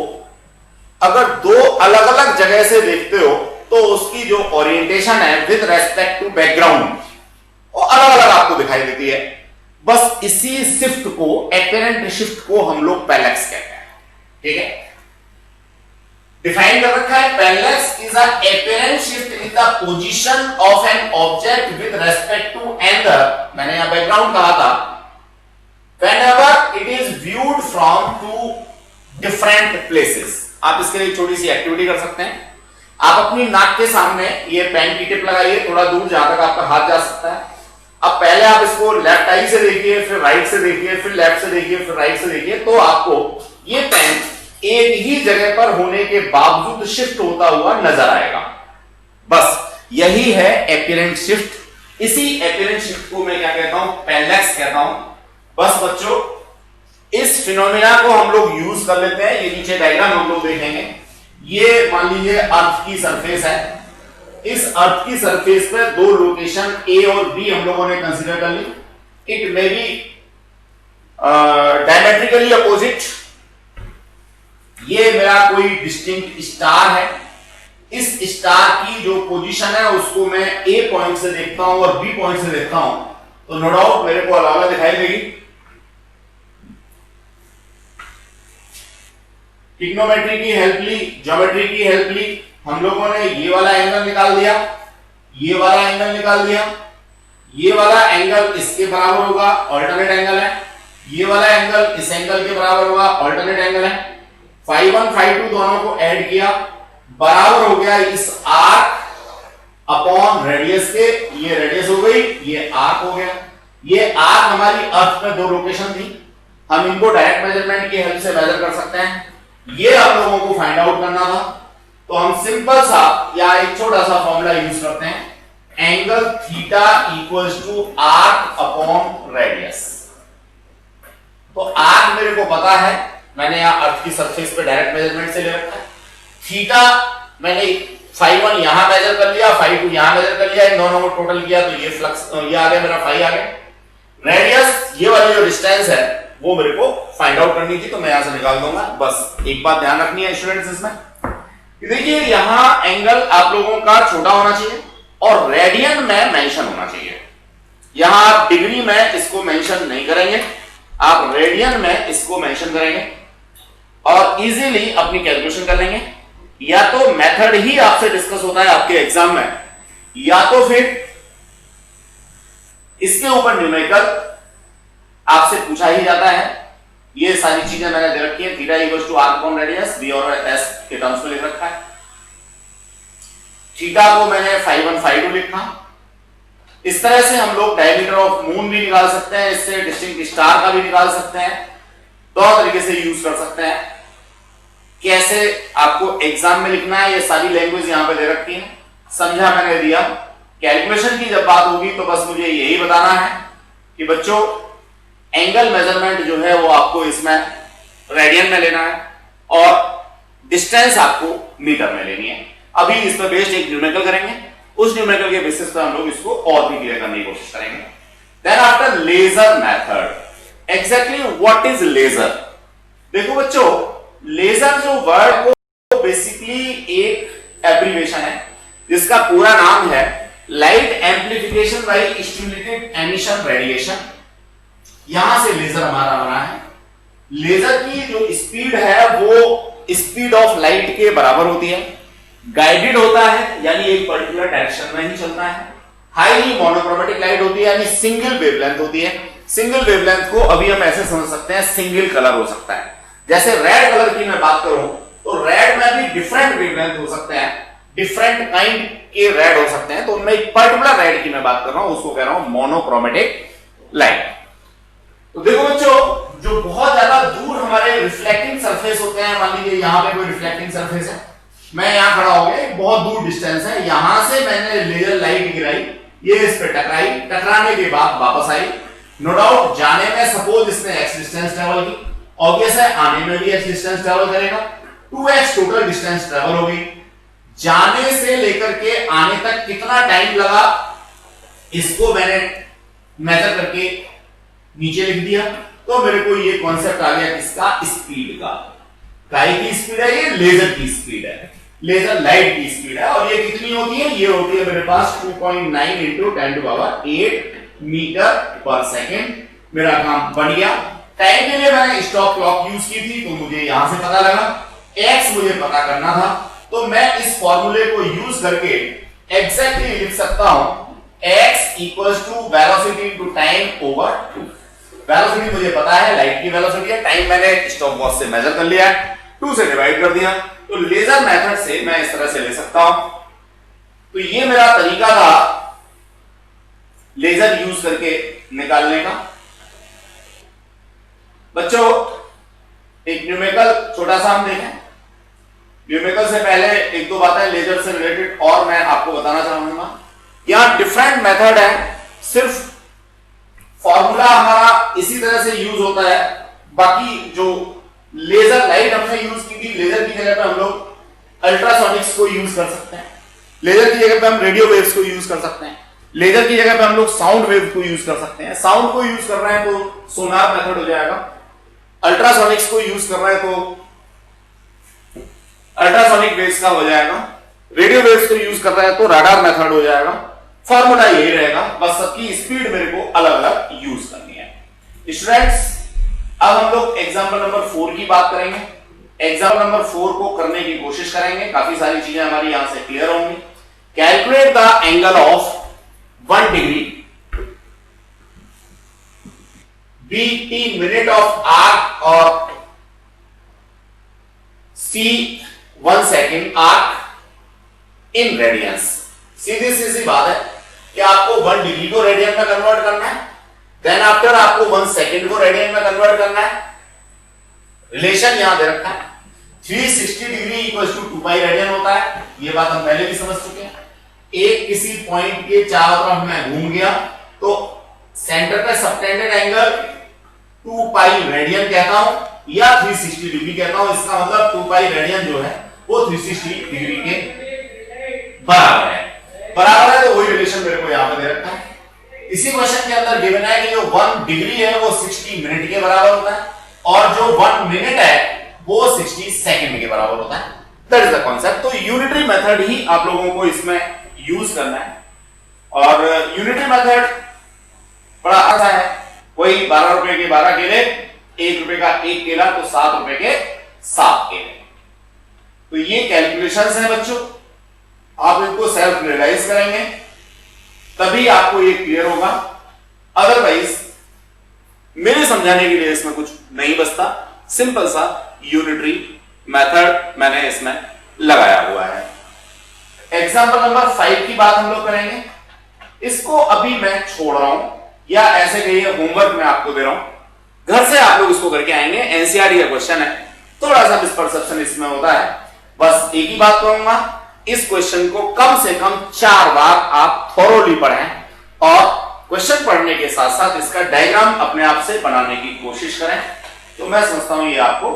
Speaker 1: अगर दो अलग अलग जगह से देखते हो तो उसकी जो ओरिएंटेशन है विद रेस्पेक्ट टू बैकग्राउंड वो अलग अलग आपको दिखाई देती है। बस इसी शिफ्ट को, एपेरेंट शिफ्ट को हम लोग पैरेलैक्स कहते हैं। ठीक है, डिफाइन कर रखा है, parallax is a apparent shift in the position of an object with respect to angle, मैंने यहां बैकग्राउंड कहा था, whenever it is viewed from two different places। आप इसके लिए छोटी सी एक्टिविटी कर सकते हैं। आप अपनी नाक के सामने ये पेन की टिप लगाइए थोड़ा दूर जहां तक आपका हाथ जा सकता है। अब पहले आप इसको लेफ्ट आई से देखिए, फिर राइट से देखिए, फिर लेफ्ट से देखिए, फिर राइट से देखिए, तो आपको ये पेन एक ही जगह पर होने के बावजूद शिफ्ट होता हुआ नजर आएगा। बस यही है एपिरेंट शिफ्ट। इसी अपीयरेंस शिफ्ट को मैं क्या कहता हूं, पैरेलैक्स कहता हूं। बस बच्चों इस फिनोमिना को हम लोग यूज कर लेते हैं। ये नीचे डायग्राम हम लोग देखेंगे। ये मान लीजिए अर्थ की सरफेस है। इस अर्थ की सरफेस पे दो लोकेशन ए और बी हम लोगों ने कंसीडर कर ली। It may be diametrically opposite. ये मेरा कोई डिस्टिंक्ट स्टार है। इस स्टार की जो पोजीशन है उसको मैं ए पॉइंट से देखता हूं और बी पॉइंट से देखता हूं, तो नो डाउट मेरे को अलग अलग दिखाई देगी। ट्रिग्नोमेट्री की हेल्प ली, ज्योमेट्री की हेल्प ली, हम लोगों ने ये वाला एंगल निकाल दिया, ये वाला एंगल निकाल दिया। ये वाला एंगल इसके बराबर होगा, ऑल्टरनेट एंगल है। ये वाला एंगल इस एंगल के बराबर होगा, ऑल्टरनेट एंगल है। φ1 φ2 दोनों को ऐड किया, बराबर हो गया इस आर्क अपॉन रेडियस के। ये रेडियस हो गई, ये आर्क हो गया। ये आर्क हमारी अर्थ में दो लोकेशन थी, हम इनको डायरेक्ट मेजरमेंट की हेल्प से मेजर कर सकते हैं। ये आप लोगों को फाइंड आउट करना था, तो हम सिंपल सा या एक छोटा सा फॉर्मूला यूज करते हैं, angle theta equals to arc upon radius. तो आर्क मेरे को पता है, मैंने यहां अर्थ की सरफेस पे डायरेक्ट मेजरमेंट से ले रखा है। थीटा मैंने φ1 यहां मेजर कर लिया, φ2 यहां मेजर कर लिया, इन दोनों को टोटल किया तो ये फ्लक्स ये आ गया मेरा फाई आ गया। रेडियस ये वाली जो डिस्टेंस है वो मेरे को फाइंड आउट करनी थी, तो मैं यहां से निकाल दूंगा। बस एक बात ध्यान रखनी है स्टूडेंट्स इसमें, देखिए यहां एंगल आप लोगों का छोटा होना चाहिए और रेडियन में मेंशन होना चाहिए। यहां आप डिग्री में इसको मेंशन नहीं करेंगे, आप रेडियन में इसको मेंशन करेंगे और इजीली अपनी कैलकुलेशन कर लेंगे। या तो मेथड ही आपसे डिस्कस होता है आपके एग्जाम में, या तो फिर इसके ऊपर न्यूमेरिकल आपसे पूछा ही जाता है। ये सारी चीजें मैंने दे रखी है, theta equals to arc upon radius, B और एस के टर्म्स में लिख रखा है। थीटा को मैंने φ1 φ2 लिखा। इस तरह से हम लोग डायमीटर ऑफ मून भी निकाल सकते हैं, इससे डिस्टिंक्ट स्टार का भी निकाल सकते हैं, दो तरीके से यूज कर सकते हैं। कैसे आपको एग्जाम में लिखना है ये सारी लैंग्वेज यहां पे दे रखी है, समझा मैंने दिया। कैलकुलेशन की जब बात होगी तो बस मुझे यही बताना है कि बच्चों एंगल मेजरमेंट जो है वो आपको इसमें रेडियन में लेना है और डिस्टेंस आपको मीटर में लेनी है। अभी इस पर बेस्ड एक न्यूमेरिकल करेंगे, उस न्यूमेरिकल के बेसिस पर हम लोग इसको और भी क्लियर करने की कोशिश करेंगे। Then after laser method, exactly what is laser? देखो बच्चों, लेजर जो वर्ड को बेसिकली एक एब्रिविएशन है जिसका पूरा नाम है light amplification by stimulated emission radiation. यहां से लेजर हमारा बना है। लेजर की जो स्पीड है वो स्पीड ऑफ लाइट के बराबर होती है, गाइडेड होता है यानी एक पर्टिकुलर डायरेक्शन में ही चलता है, हाईली मोनोक्रोमेटिक लाइट होती है यानी सिंगल वेवलेंथ होती है। सिंगल वेवलेंथ को अभी हम ऐसे समझ सकते हैं, सिंगल कलर हो सकता है। जैसे रेड कलर की मैं बात करूं तो रेड में भी डिफरेंट वेवलेंथ हो सकते हैं, डिफरेंट काइंड के रेड हो सकते हैं, तो उनमें एक पर्टिकुलर रेड की मैं बात कर रहा हूं, उसको कह रहा हूं मोनोक्रोमेटिक लाइट। तो देखो बच्चों, जो बहुत ज्यादा दूर हमारे रिफ्लेक्टिंग सरफेस होते हैं, मान लीजिए यहां पे कोई रिफ्लेक्टिंग सरफेस है, मैं यहां खड़ा हो गया, बहुत दूर डिस्टेंस है, यहां से मैंने लेजर लाइट गिराई, ये इस पे टकराई, टकराने के बाद वापस आई। नो डाउट जाने में सपोज इसने x डिस्टेंस ट्रेवल की, ऑब्वियस है आने में भी x डिस्टेंस ट्रेवल करेगा, 2x टोटल डिस्टेंस ट्रेवल होगी। जाने से लेकर के आने तक कितना टाइम लगा इसको मैंने मेजर करके नीचे लिख दिया, तो मेरे को ये कॉन्सेप्ट आ गया किसका? स्पीड का। काय की स्पीड है? ये लेजर की स्पीड है, लेजर लाइट की स्पीड है। और ये कितनी होती है? ये होती है मेरे पास 2.9 इंटू 10⁸ मीटर पर सेकेंड। मेरा काम बन गया। टाइम के लिए मैंने स्टॉप क्लॉक यूज की थी, तो मुझे यहां से पता लगा, x मुझे पता करना था, तो मैं इस फॉर्मूले को यूज करके एग्जैक्टली लिख सकता हूं x equals to velocity into time over 2। Velocity मुझे पता है, लाइट की वेलोसिटी है, टाइम मैंने स्टॉप वॉच से मेजर कर लिया है, 2 से डिवाइड कर दिया, तो लेजर मेथड से मैं इस तरह से ले सकता हूं। तो ये मेरा तरीका था लेजर यूज करके निकालने का। बच्चों एक न्यूमेरिकल छोटा सा हम देखें। न्यूमेरिकल से पहले एक दो बातें लेजर से रिलेटेड और मैं आपको बताना चाहूंगा। यहां डिफरेंट मेथड है सिर्फ फॉर्मूला हमारा इसी तरह से यूज होता है। बाकी जो लेजर लाइट हमने यूज की थी, लेजर की जगह पे हम लोग अल्ट्रासोनिक्स को यूज कर सकते हैं, लेजर की जगह पे हम रेडियो वेव्स को यूज कर सकते हैं, लेजर की जगह पे हम लोग साउंड वेव को यूज कर सकते हैं। साउंड को यूज कर रहे हैं तो सोनार मेथड हो जाएगा, अल्ट्रासोनिक्स को यूज कर रहे हैं तो अल्ट्रासोनिक वेव्स का हो जाएगा, रेडियो वेव्स को यूज कर रहे हैं तो राडार मेथड हो जाएगा। फॉर्मूला यही रहेगा, बस सबकी स्पीड मेरे को अलग अलग यूज करनी है। स्टूडेंट्स, अब हम लोग एग्जाम्पल नंबर 4 की बात करेंगे। एग्जाम्पल नंबर 4 को करने की कोशिश करेंगे, काफी सारी चीजें हमारी यहां से क्लियर होंगी। Calculate the angle of 1 degree BT minute of arc और C 1 second arc in radians. सीधी सीधी बात है कि आपको 1 डिग्री को रेडियन में कन्वर्ट करना है, देन आफ्टर आपको 1 सेकेंड को रेडियन में कन्वर्ट करना है। रिलेशन यहां दे रखा है 360 degree equals to 2 pi radian होता है, ये बात हम पहले भी समझ चुके हैं। एक किसी पॉइंट के चारों तरफ मैं घूम गया तो सेंटर पे सबटेंडेड एंगल 2 पाई रेडियन कहता हूं या 360 डिग्री कहता हूं। इसका मतलब 2 पाई रेडियन जो है वो 360 डिग्री के बराबर है। बराबर है तो वही रिलेशन मेरे को यहां पे दे रखा है। इसी क्वेश्चन के अंदर गिवन है कि जो 1 डिग्री है वो 60 मिनट के बराबर होता है और जो 1 मिनट है वो 60 सेकंड के बराबर होता है। That is the concept. तो यूनिटरी मेथड ही आप लोगों को इसमें यूज करना है और यूनिटरी मेथड बड़ा आसान है। कोई 12 रुपए के 12 केले, 1 रुपए का 1 केला तो 7 रुपए के 7 केले। तो ये कैलकुलेशंस हैं बच्चों, आप इनको सेल्फ रियलाइज करेंगे तभी आपको ये क्लियर होगा। अदरवाइज मेरे समझाने के लिए इसमें कुछ नहीं बचता। सिंपल सा यूनिटरी मेथड मैंने इसमें लगाया हुआ है। एग्जाम्पल नंबर 5 की बात हम लोग करेंगे। इसको अभी मैं छोड़ रहा हूं या ऐसे कहिए होमवर्क मैं आपको दे रहा हूं, घर से आप लोग इसको करके आएंगे। एनसीईआरटी का क्वेश्चन है, थोड़ा सा मिसपरसेप्शन इसमें होता है। बस एक ही बात कहूंगा, इस क्वेश्चन को कम से कम 4 बार आप थॉरोली पढ़ें और क्वेश्चन पढ़ने के साथ साथ इसका डायग्राम अपने आप से बनाने की कोशिश करें। तो मैं समझता हूं ये आपको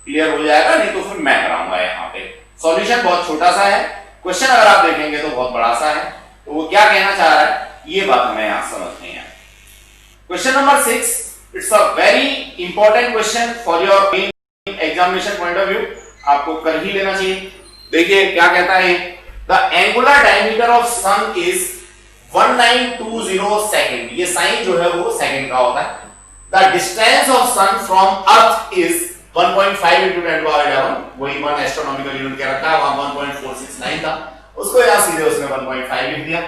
Speaker 1: क्लियर हो जाएगा, नहीं तो फिर मैं कराऊंगा। यहाँ पे सॉल्यूशन बहुत छोटा सा है, क्वेश्चन अगर आप देखेंगे तो बहुत बड़ा सा है। तो वो क्या कहना चाह रहा है ये बात हमें यहां समझनी है। Question number 6, it's a very important question for your examination point of view, आपको कर ही लेना चाहिए। देखिए क्या कहता है, the angular diameter of sun is 1920 second. ये साइन जो है वो सेकेंड का होता है। The distance of sun from earth is 1.5 into 10 power 11, वही 1 एस्ट्रोनॉमिकल यूनिट के रखा है, वहां 1.469 था, उसको यहां सीधे उसने 1.5 लिख दिया।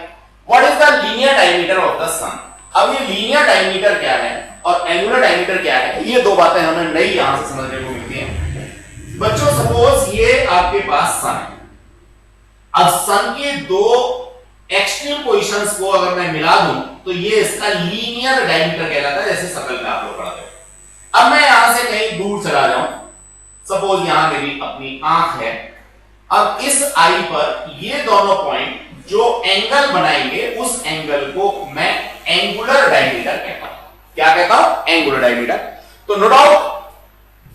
Speaker 1: What is the linear diameter of the sun. अब ये लीनियर डायमीटर क्या है और एंगुलर डायमीटर क्या है, ये दो बातें हमें नई यहां से समझने को मिलती हैं। बच्चों सपोज ये आपके पास सन है, अब सन के दो एक्सट्रीम पोजीशंस को अगर मैं मिला दूं तो ये इसका लीनियर डायमीटर कहलाता है, जैसे सकल में आप लोग पढ़ते हैं। अब मैं यहां से कहीं दूर चला जाऊं, सपोज यहां मेरी अपनी आंख है, अब इस आई पर ये दोनों पॉइंट जो एंगल बनाएंगे उस एंगल को मैं एंगुलर डायमीटर कहता हूं। क्या कहता हूं? Angular diameter. तो नो डाउट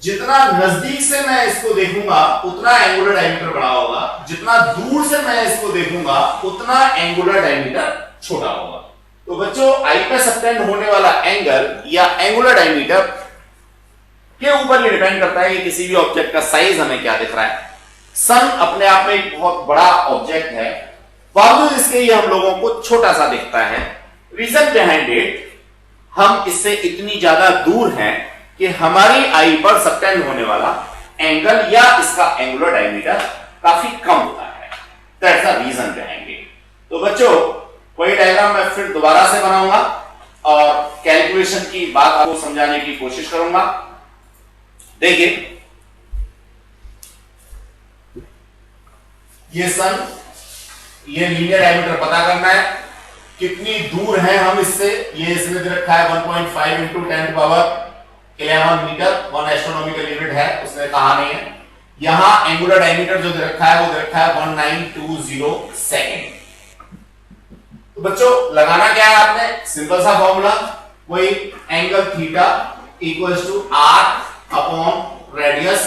Speaker 1: जितना नजदीक से मैं इसको देखूंगा उतना एंगुलर डायमीटर बड़ा होगा, जितना दूर से मैं इसको देखूंगा उतना एंगुलर डायमीटर छोटा होगा। तो बच्चों आई पे सबटेंड होने वाला एंगल या एंगुलर डायमीटर के ऊपर ये डिपेंड करता है कि किसी भी ऑब्जेक्ट का साइज हमें क्या दिख रहा है। सन अपने आप में एक बहुत बड़ा ऑब्जेक्ट है, बावजूद इसके ये हम लोगों को छोटा सा दिखता है। रीजन बिहाइंड इट, हम इससे इतनी ज्यादा दूर हैं कि हमारी आई पर सबटेंड होने वाला एंगल या इसका एंगुलर डायमीटर काफी कम होता है। That's the reason behind it. तो बच्चों वही डायग्राम मैं फिर दोबारा से बनाऊंगा और कैलकुलेशन की बात आपको समझाने की कोशिश करूंगा। देखिए ये सन, ये लीनियर डायमीटर पता करना है, कितनी दूर है हम इससे। ये इसने दे रखा है 1.5 into 10 power 11 metre, 1 astronomical unit है, उसने कहा नहीं है। यहां एंगुलर डायमीटर जो दे रखा है वो दे रखा है 1920 सेकेंड। तो बच्चों लगाना क्या है आपने, सिंपल सा फॉर्मूला, वही angle theta equals to R upon radius.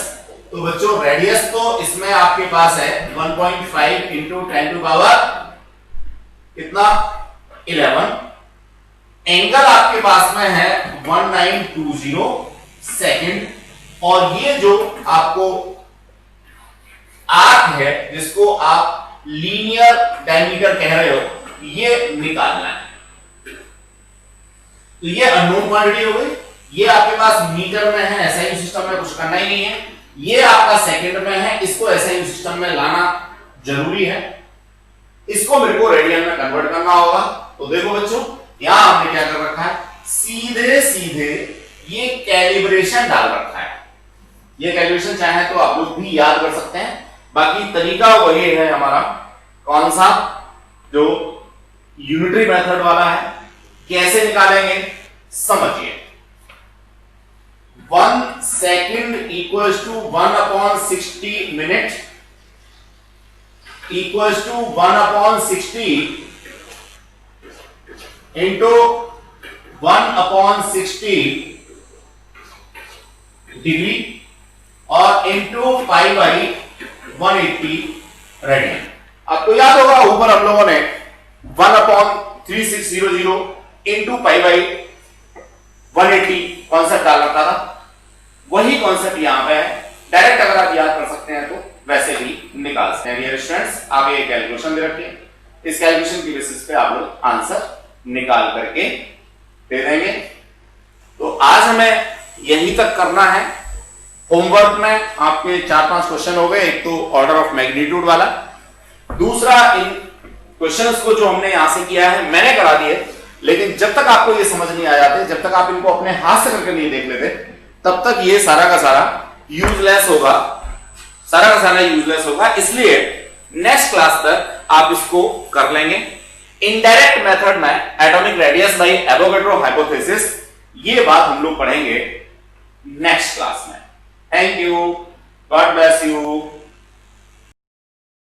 Speaker 1: तो बच्चों रेडियस तो इसमें आपके पास है 1.5 इंटू 10 टू पावर कितना 11, एंगल आपके पास में है 1920 सेकेंड, और ये जो आपको आर्क है जिसको आप लीनियर डायमीटर कह रहे हो, ये निकालना है। तो ये अननोन क्वांटिटी हो गई, ये आपके पास मीटर में है, एसआई सिस्टम में कुछ करना ही नहीं है, ये आपका सेकंड में है, इसको एसआई सिस्टम में लाना जरूरी है, इसको मेरे को रेडियन में कन्वर्ट करना होगा। तो देखो बच्चों यहां हमने क्या कर रखा है, सीधे सीधे ये कैलिब्रेशन डाल रखा है। ये कैलिब्रेशन चाहे तो आप लोग भी याद कर सकते हैं, बाकी तरीका वही है हमारा, कौन सा, जो यूनिटरी मेथड वाला है। कैसे निकालेंगे समझिए, 1 second equals to 1/60 minute equals to 1/60 into 1/60 degree और इंटू पाई बाई 180 रेडियन। आपको याद होगा ऊपर हम लोगों ने 1/3600 इंटू पाई बाई 180 कॉन्सेप्ट डाल रखा था, वही कॉन्सेप्ट यहां पे है। डायरेक्ट अगर आप याद कर सकते हैं तो वैसे भी निकाल सकते हैं। डियर स्टूडेंट्स आगे एक कैलकुलेशन दे रखी है, इस कैलकुलेशन की बेसिस पे आप लोग आंसर निकाल करके दे देंगे। तो आज हमें यहीं तक करना है। होमवर्क में आपके 4-5 क्वेश्चन हो गए, एक तो ऑर्डर ऑफ मैग्नीट्यूड वाला, दूसरा इन क्वेश्चंस को जो हमने यहां से किया है मैंने करा दिए, लेकिन जब तक आपको ये समझ नहीं आ जाते, जब तक आप इनको अपने हाथ से करके नहीं देख लेते, तब तक ये सारा का सारा यूजलेस होगा, सारा का सारा यूजलेस होगा। इसलिए नेक्स्ट क्लास तक आप इसको कर लेंगे। इनडायरेक्ट मेथड में atomic radius by Avogadro hypothesis, ये बात हम लोग पढ़ेंगे नेक्स्ट क्लास में। Thank you, God bless you.